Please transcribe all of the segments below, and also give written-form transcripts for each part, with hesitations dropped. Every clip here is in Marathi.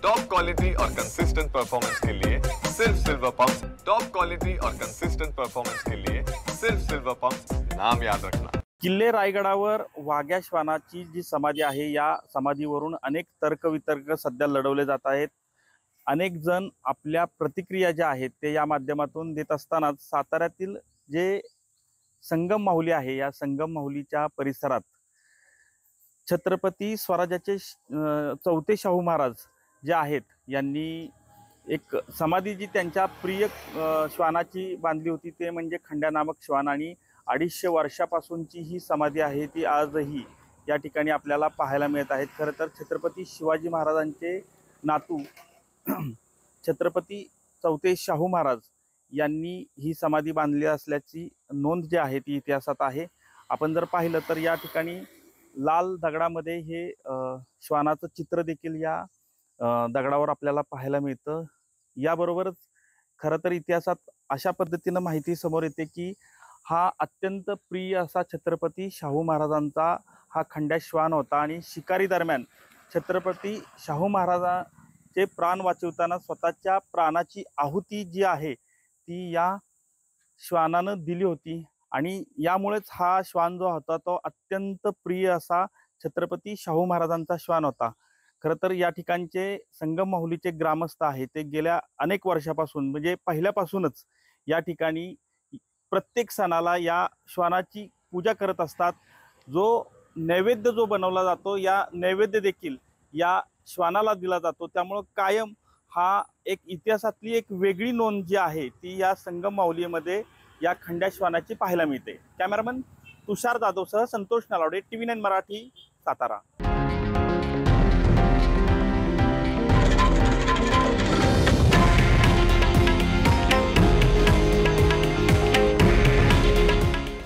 टॉप क्वालिटी और कंसिस्टेंट परफॉर्मेंस के लिए सिर्फ सिल्वर पंप्स। टॉप क्वालिटी और कंसिस्टेंट परफॉर्मेंस के लिए सिर्फ सिल्वर पंप्स, नाम याद रखना। किल्ले रायगडावर वाघ्या श्वानाची जी समाधी आहे, या समाधीवरून अनेक तर्कवितर्क सध्या लढवले जात आहेत। अनेक जण आपल्या प्रतिक्रिया ज्या आहेत ते या माध्यमातून देत असतानाच साताऱ्यातील जे संगम माहुली आहे, या संगम माहुलीच्या परिसरात छत्रपती स्वराज्याचे चौथे शाहू महाराज जे आहेत यांनी एक समाधी जी त्यांच्या प्रिय श्वानाची बांधली होती, ते म्हणजे खंड्या नामक श्वान, आणि 250 वर्षापासूनची ही समाधी आहे ती आजही या ठिकाणी आपल्याला पाहायला मिळत आहेत। खरं तर छत्रपती शिवाजी महाराजांचे नातू छत्रपती चौथे शाहू महाराज यांनी ही समाधी बांधली असल्याची नोंद जी आहे ती इतिहासात आहे। आपण जर पाहिलं तर या ठिकाणी लाल दगडामध्ये हे श्वानाचं चित्र देखील या दगडावर आपल्याला पाहायला मिळतं। याबरोबरच खरं तर इतिहासात अशा पद्धतीनं माहिती समोर येते की हा अत्यंत प्रिय असा छत्रपती शाहू महाराजांचा हा खंड्या श्वान होता, आणि शिकारी दरम्यान छत्रपती शाहू महाराजांचे प्राण वाचवताना स्वतःच्या प्राणाची आहुती जी आहे ती या श्वानानं दिली होती, आणि यामुळेच हा श्वान जो होता तो अत्यंत प्रिय असा छत्रपती शाहू महाराजांचा श्वान होता। खरं तर या ठिकाणचे संगम माहुलीचे ग्रामस्थ आहेत ते गेल्या अनेक वर्षापासून म्हणजे पहिल्यापासूनच या ठिकाणी प्रत्येक सणाला या श्वानाची पूजा करत असतात। जो नैवेद्य जो बनवला जातो, या नैवेद्य देखील या श्वानाला दिला जातो। त्यामुळे कायम हा एक इतिहासातली एक वेगळी नोंद जी आहे ती या संगम माहुलीमध्ये या खंड्या श्वानाची पाहायला मिळते। कॅमेरामन तुषार जाधवसह संतोष नलावडे, TV9 मराठी, सातारा।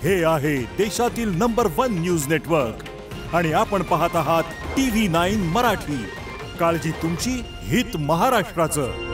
हे आहे देशातील नंबर 1 न्यूज नेटवर्क आणि आपण पाहत आहात TV9 मराठी। काळजी तुमची, हित महाराष्ट्राचं।